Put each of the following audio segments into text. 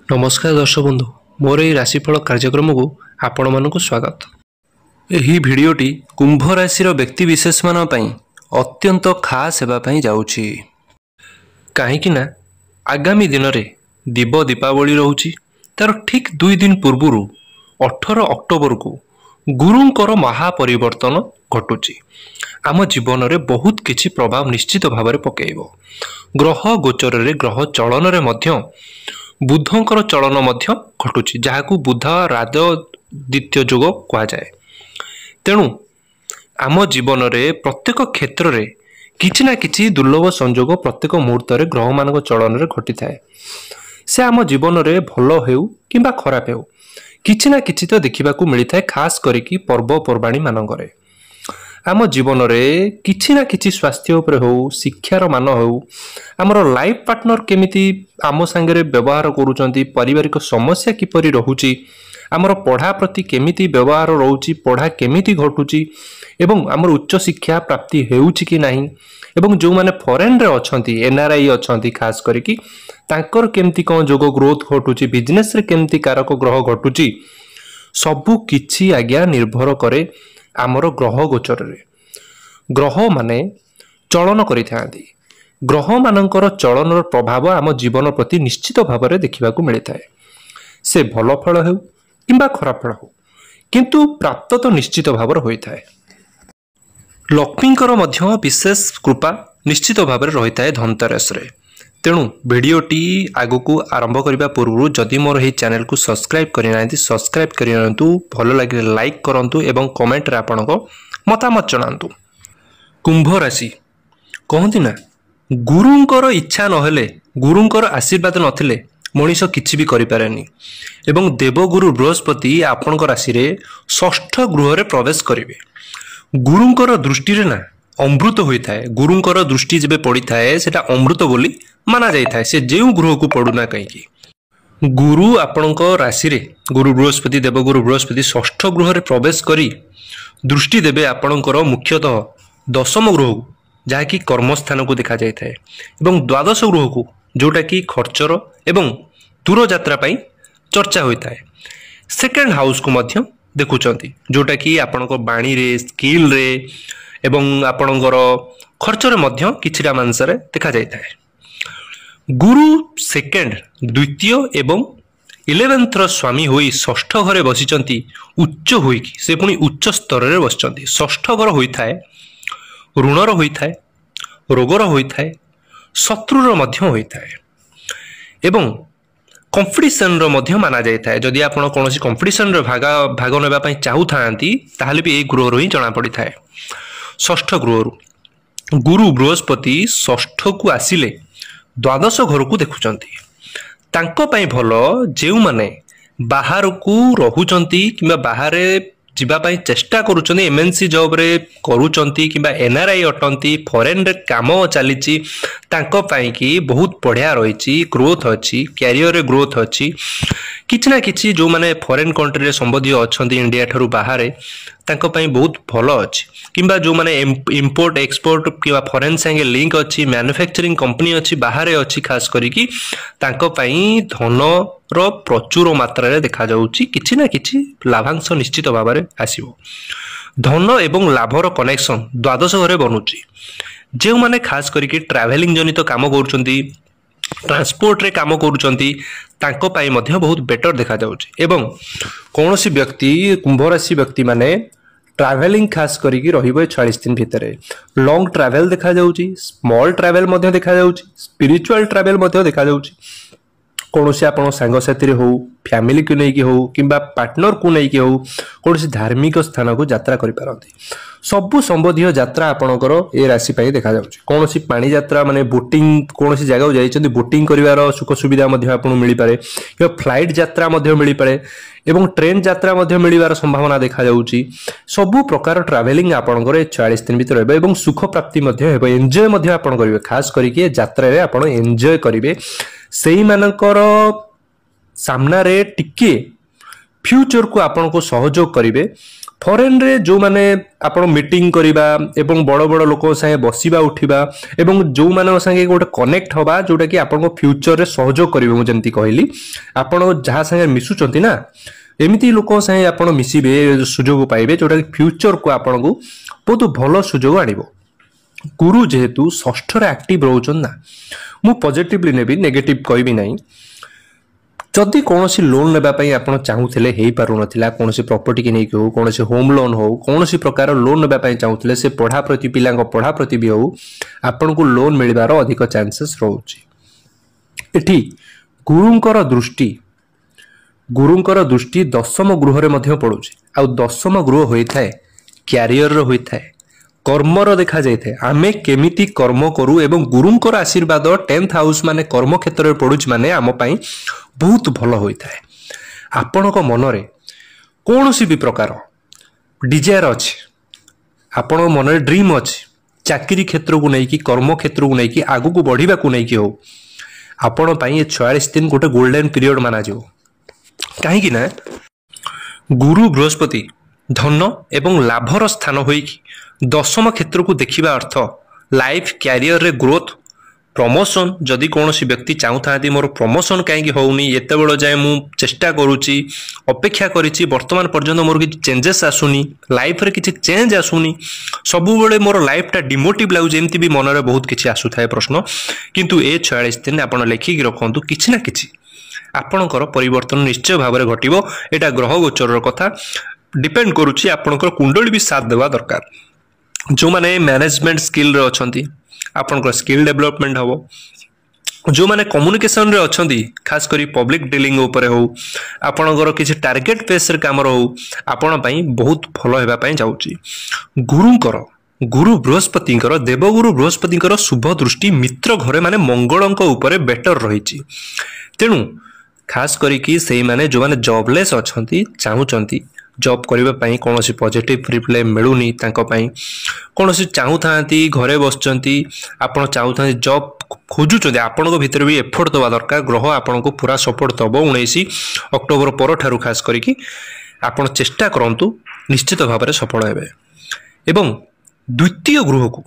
नमस्कार दर्शक बंधु मोर यह राशिफल कार्यक्रम को आपण मानक स्वागत। यही भिडटी कुंभ राशि व्यक्ति विशेष मान अत्यंत खास होगापी जाऊँगी कहीं आगामी दिन में दिव दीपावली रोचे तार ठीक 2 दिन पूर्व 18 अक्टोबर को गुरुंकर महापरिवर्तन घटुची आम जीवन में बहुत किछि प्रभाव निश्चित भाव में पकेब। ग्रह गोचर रे ग्रह चलन रे मध्य बुधंकर चलन मध्य घटुची जहाकू बुध राजदित्य जोग कहुए। तेणु आम जीवन में प्रत्येक क्षेत्र में किछि ना किछि दुर्लभ संजोग प्रत्येक मुहूर्त में ग्रह मान चलन घटी थाए। से आम जीवन में भल हो कि खराब हो किछि ना किछि तो देखा मिलता है, खास करिकी पर्वपर्वाणी मानकरे आम जीवन में किछि ना किछि स्वास्थ्य उपर हो शिक्षार मान हो आमर लाइफ पार्टनर केमिति आम सांगे व्यवहार करुचंती, पारिवारिक समस्या किपरि रहुची, आमर पढ़ा प्रति केमिति व्यवहार रोची, पढ़ा केमिति घटुची एवं आमर उच्च शिक्षा प्राप्ति हेउची कि नाही एवं जो माने फॉरेन रे अछंती एनआरआई अछंती खास करिकी तांकर केमिति कोन जोग ग्रोथ घटुची, बिजनेस रे केमिति कारक ग्रह घटुची सबु किछि आज्ञा निर्भर करे आमर ग्रह गोचर रे। ग्रह माने चलन करि थांती, ग्रह मानकर चलन प्रभाव आम जीवन प्रति निश्चित भाव में देखा मिलता है। से भल फल हो कि खराब फल हो किंतु प्राप्त तो निश्चित भाव होता है। लक्ष्मींकर मध्य विशेष कृपा निश्चित भाव में रही है धनतेरस रे। तेणु भिडटी आगु को आरंभ करने पूर्व जदि मोर यह चैनल को सब्सक्राइब करना सब्सक्राइब करनी, भल लगे लाइक करूँ एवं कमेंट रे आपण मतामत जनातु। कुंभ राशि कहती ना गुरुंकर इच्छा नहेले गुरुंकर आशीर्वाद नथिले मनीष किछि भी करि पारेनी एवं देवगुरु बृहस्पति आपणक राशि रे षष्ठ गृह रे प्रवेश करिवे। गुरुंकर दृष्टि रे ना अमृत होता है, गुरुंकर दृष्टि जेबे पड़ी थाए सेटा अमृत बोली माना जाई थाए। से जेउ गृह को पड़ुना कहीं गुरु आपणक राशि रे गुरु बृहस्पति देवगुरु बृहस्पति षष्ठ गृह रे प्रवेश करी दृष्टि देवे आपणकर मुख्यतः दशम गृह को जहाँकि कर्मस्थान को देखा जाए एवं द्वादश गृह को जोटा कि खर्चर एवं दूर यात्रा पाई चर्चा होता है। सेकेंड हाउस को मध्य देखुचंती जोटा कि आपणक बाणी रे स्किल रे एवं आपणकर खर्चर मध्य किछिटा मानसरे देखा जाए। गुरु सेकेंड द्वितीय एवं 11th स्वामी होई षष्ठ घरे बसिचंती उच्च होईकी से पुणी उच्च स्तर रे बसिचंती। षष्ठ घर होता है ऋणर होता है, रोगर होता है, शत्रुर मध्य होता है एवं कंपटीशन रो मध्य माना जाता है। जदि आपण कोनोसी कंपटीशन रे भाग नेबा पई चाहू थांती ताहले भी ए गृह रो ही जणा पड़ी थाए। षष्ठ गृह गुरु बृहस्पति षष्ठ को आसिले द्वादश घर को देखुचंती तांको पई भलो जेउ माने बाहर को रहुचंती किबा बाहरे जीवा पाई चेष्टा करूचंती, एमएनसी जॉब रे करूचंती किबा एनआरआई अटंती फॉरेन रे काम चलीची तांको पाई की बहुत बढ़िया रहिची, ग्रोथ अछि, कैरियर रे ग्रोथ अछि। किछि ना किछि जो माने फॉरेन कंट्री रे संबंधी अछंती इंडिया ठरू बाहरे तांको पाई बहुत भलो अछि किबा जो माने इंपोर्ट एक्सपोर्ट किबा फॉरेन संगे लिंक अछि, मैन्युफैक्चरिंग कंपनी अछि बाहरे अछि, खास करिकी तांको पाई धन रो प्रचुर मात्रा रे देखा जाउची किछि ना किछि लाभांश निश्चित भाव में आसीबो। धन एवं लाभर कनेक्शन द्वादश घरे बनुची। जे माने खास करिकी ट्रैवलिंग जनित काम करूचंती, ट्रांसपोर्ट रे काम करूचंती तांको पाई मध्य बहुत बेटर देखा जाउची। एवं कौनसी व्यक्ति कुंभ राशि व्यक्ति माने ट्रैवलिंग खास करिकी रहिबो 40 दिन भितरे लॉन्ग ट्रैवल देखा जाउची, स्मॉल ट्रैवल मध्य देखा जाउची, स्पिरिचुअल ट्रैवल मध्य देखा जाउची। कौनसी आपण सांगसाथी हो फैमिली को लेकिन हो किंबा पार्टनर को लेकिन हो कौन धार्मिक स्थान को यात्रा करि पारंती। सबु संबंधी यात्रा आपणकर ए राशि पाई देखा जाउची। कौनसी पानी यात्रा माने बोटिंग कौनसी जगह जाइछंती बोटिंग करिवार सुख सुविधा मध्य आपन मिली पारे किबा फ्लाइट यात्रा मध्य मिली पारे एवं ट्रेन यात्रा मध्य मिलिवार संभावना देखा जाउची। सबु प्रकार ट्रैवलिंग आपणकर 40 दिन भीतर हेबे एवं सुख प्राप्ति मध्य हेबे, एन्जॉय मध्य आपन करिवे। खास करिके यात्रा रे आपन एन्जॉय करिवे। सेही मानकर सामना रे टिके फ्यूचर को आपन को सहयोग करिवे फरेन रे जो माने आपण मीटिंग करिबा एवं बड़ बड़ लोक संगे बसिबा उठिबा एवं जो माने संगे गोटे कनेक्ट हवा जोटा कि आपण फ्यूचर रे सहयोग करिवे मु जेंति कहली आपण जहा संगे मिसुचंती ना एमिति लोक संगे आपण मिसिबे सुजोग पाइबे जोटा कि फ्यूचर को आपण को बहुत भलो सुजोग आनिबो गुरु जेहेतु षष्ठ रे एक्टिव रहउछन ना मु पॉजिटिवली नेबी नेगेटिव कहबी नाही जदि कौनसी लोन लेबा पई आपण चाहूथिले हेई पारु नथिला कौनसी प्रॉपर्टी के नै हो कौनसी होम लोन हो कौनसी प्रकार लोन लेबा पई चाहूथिले से पढ़ा प्रति पिलांग पढ़ा प्रति भी हो आपण को लोन मिलबार अधिक चांसेस रहउची एठी गुरुंकर दृष्टि दशम गृह रे मध्य पड़ुची आ दशम गृह होई थाए कैरियर रो होई थाए कर्मर देखा जाए थे आमे केमिति कर्म करू एवं गुरुंकर आशीर्वाद 10th हाउस माने कर्म क्षेत्र रे पड़ुच माने आम पई बहुत भलो होई थाए आपण को मन रे कोनोसी भी प्रकार डिजायर अछि आपण मन रे ड्रीम अछि चाकरी क्षेत्र को नै कि कर्म क्षेत्र को नै कि आगु को बढ़िबा को नै कि हो आपण पई 46 दिन गोटे गोल्डन पीरियड माना जो काहे कि ना गुरु बृहस्पति धन एवं लाभर स्थान होई दशम क्षेत्र को देखिबा अर्थ लाइफ कैरियर रे ग्रोथ प्रमोशन जदि कौनसी व्यक्ति चाहूथांती मोर प्रमोशन कहीं होउनी एते बेଳ जाए मु चेष्टा करूची अपेक्षा करिची वर्तमान पर्यंत मोर किछि चेंजेस आसुनी लाइफ रे किछि चेंज आसुनी सबु बेले मोर लाइफ टा डिमोटिव लागु जेमति भी मन रे बहुत किछि आसु थाए प्रश्न किंतु ए 46 दिन आपण लेखि कि रखंतु किछि ना किछि आपणकर परिवर्तन निश्चय भाव में घटिबो एटा ग्रह गोचर कथा डिपेंड करूची आपणकर कुंडली भी साथ देवा दरकार जो माने मैनेजमेंट स्किल रे अछंती आपनकर स्किल डेवलपमेंट हबो जो माने कम्युनिकेशन रे अछंती खास करी पब्लिक डीलिंग ऊपर हो आपनकर किछि टारगेट बेस रे काम रहू आपण पई बहुत भलो हेबा पई जाउची गुरु बृहस्पतिंकर देवगुरु बृहस्पतिंकर शुभ दृष्टि मित्र घरे माने मंगलंक ऊपर बेटर रहिची तेनु खास करी कि सेही माने जो माने जॉबलेस अछंती चाहूचंती जॉब करबा पई कोनोसी पॉजिटिव रिप्लाई मिलुनी तांको पई कोनोसी चाहूथांती घरे बसचंती आपण चाहूथांती जॉब खोजुचंती आपण को भीतर भी एफर्ट दवा दरकार ग्रह आपण को पूरा सपोर्ट दबो 19 अक्टोबर पर ठारू खास करी कि आपण चेष्टा करंतु निश्चित भाव में सफल हेबे एवं द्वितीय गृह को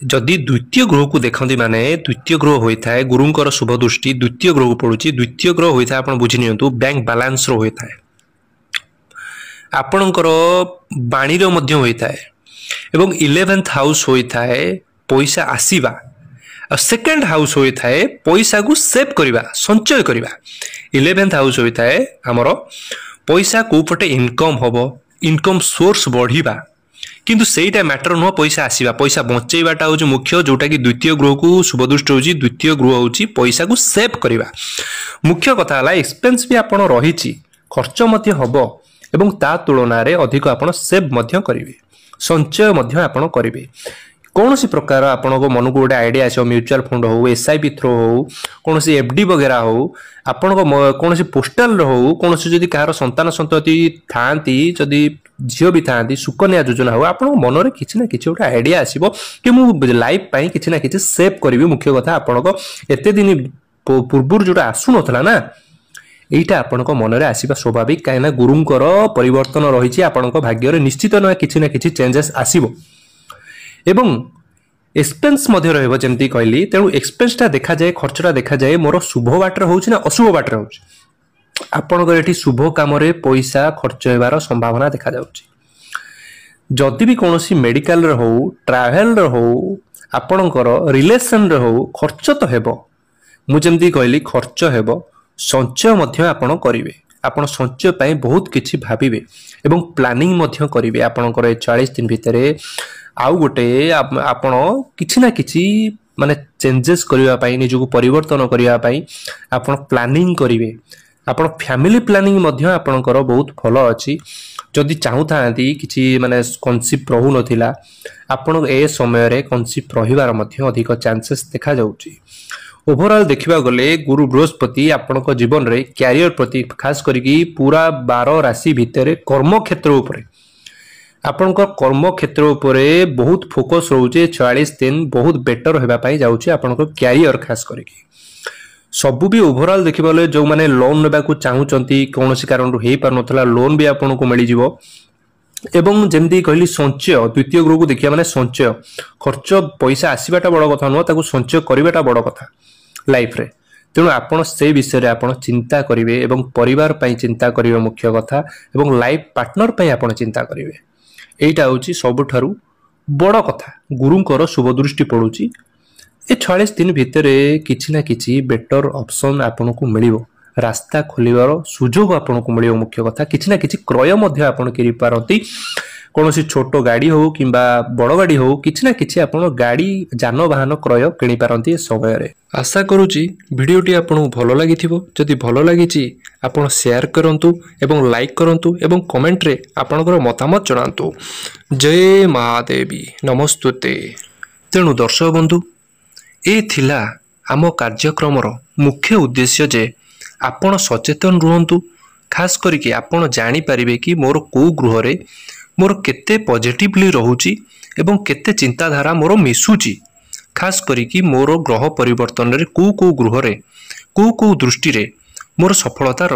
जदि द्वितीय ग्रह को देखती माने द्वितीय ग्रह होता है गुरुंकर शुभ दृष्टि द्वितीय ग्रह को पड़ुची द्वितीय ग्रह होता है आपण बुझी नियंतु बैंक बैलेंस रो होता है आपणकर बाणी रो मध्य होता है एवं 11th हाउस होता है पैसा आसीबा और सेकंड हाउस होता है पैसा को सेव करबा संचय करबा 11th हाउस होता है हमरो पैसा को पटे इनकम होबो इनकम सोर्स बढ़िबा किंतु सेटा मैटर नुह पैसा आसीबा पैसा बचेबाटा हो मुख्य जोटा कि द्वितीय गृह को शुभ दृष्टि होची द्वितीय गृह होची पैसा को सेव करबा मुख्य कथा हला एक्सपेंस भी आपण रहिची खर्च मध्य हबो एवं ता तुलना रे अधिक आपण सेव मध्य करिवे संचय मध्य आपण करिवे कौनसी प्रकार आपण को मन को गोटे आइडिया आछो म्यूचुअल फंड हो एसआईपी थ्रो हो कौनसी एफडी वगैरह हो आपण को कौनसी पोस्टल हो कौनसी जदि कहार संतान संतति थांती जदि झियो भी थांती सुकन्या योजना हो आपण मन रे किछि ना किछि गोटे आइडिया आसीबो कि मु लाइफ पई किछि ना किछि सेव करिवे मुख्य कथा आपण को एते दिन पूर्व जोटा आसु नथला ना एटा आपण को मन रे आसीबा स्वाभाविक कायना गुरुंकर परिवर्तन रहिछि आपण को भाग्य रे निश्चित न किछि ना किछि चेंजेस आसीबो एवं एक्सपेंस मध्य रहबो जेमती कहली तेणु एक्सपेंस ता देखा जाए खर्चटा देखा जाए मोर शुभ बाटर होउछि ना अशुभ बाटर होउछि आपण को एठी शुभ काम रे पैसा खर्च हेबार संभावना देखा जाउछि जदि भी कोनोसी मेडिकल रे हो ट्रैवल रे हो आपणकर रिलेशन रे हो खर्च तो हेबो मु जेमती कहली खर्च हेबो संचय मध्य आपण करिवे आपण संचय पई बहुत किछि भाबिबे एवं प्लानिंग मध्य करिवे आपणकर 40 दिन भितरे आउ गोटे आपण किछि ना किछि माने चेंजेस करिवा पई निजको परिवर्तन करिवा पई आपण प्लानिंग करिवे आपण फैमिली प्लानिंग मध्य आपणकर बहुत भलो अछि जदि चाहूथांती किछि माने कॉन्सेप्ट रहू नथिला आपण ए समय रे कॉन्सेप्ट रहिबार मध्य अधिक चांसेस देखा जाउछि ओवरऑल देखिबा गले गुरु बृहस्पति आपणक जीवन रे कैरियर प्रति खास करिकी पूरा 12 राशि भितरे कर्म क्षेत्र उपरे आपणक कर्म क्षेत्र उपरे बहुत फोकस रहउचे 44 दिन बहुत बेटर हेबा पई जाउचे आपणक कैरियर खास करिकी सबु भी ओवरऑल देखिबले जो माने लोन लेबा को चाहूचंती कोनोसी कारण हेई पर नथला लोन भी आपन को मिली जिवो एवं जमती कहली संचय द्वितीय गृह को देखिए माने संचय खर्च पैसा आसवाटा बड़ कथा नुह ताकू संचय करवाटा बड़ कथा लाइफ रे तेणु आपण से विषय आपण चिंता करेंगे एवं परिवार पई चिंता करेंगे मुख्य कथा एवं लाइफ पार्टनर पई आपण चिंता करेंगे एटा होची सबुठारु बड़ कथा गुरुंकर शुभ दृष्टि पड़ुची ए 46 दिन भितर किछि ना किछि बेटर ऑप्शन आपन को मिलिवो रास्ता खोलिबार सुजोग आपन को मिलिवो मुख्य कथा किछि ना किछि क्रय मध्ये आपन करि पारती कौनसी छोट गाड़ी हो किंबा बड़ गाड़ी हो किछि ना किछि आपन गाड़ी जानवाहन क्रय किनि पारती समय रे आशा करूची वीडियोटी आपन भलो लागिथिबो जदि भलो लागिची आपन शेयर करंतु एवं लाइक करंतु एवं कमेंट रे आपनकर मतामत जणांतु जय महादेवी नमस्तुते। तेणु दर्शक बंधु ए थिला आम कार्यक्रमर मुख्य उद्देश्य जे आपण सचेतन रुहंतु खास करके आपण जानी पारिबे कि मोर को गृह रे मोर केते पॉजिटिवली रहूची एवं केते चिंताधारा मोर मिसुची खास करिकी मोर ग्रह परिवर्तन रे को गृह रे को दृष्टि रे मोर सफलता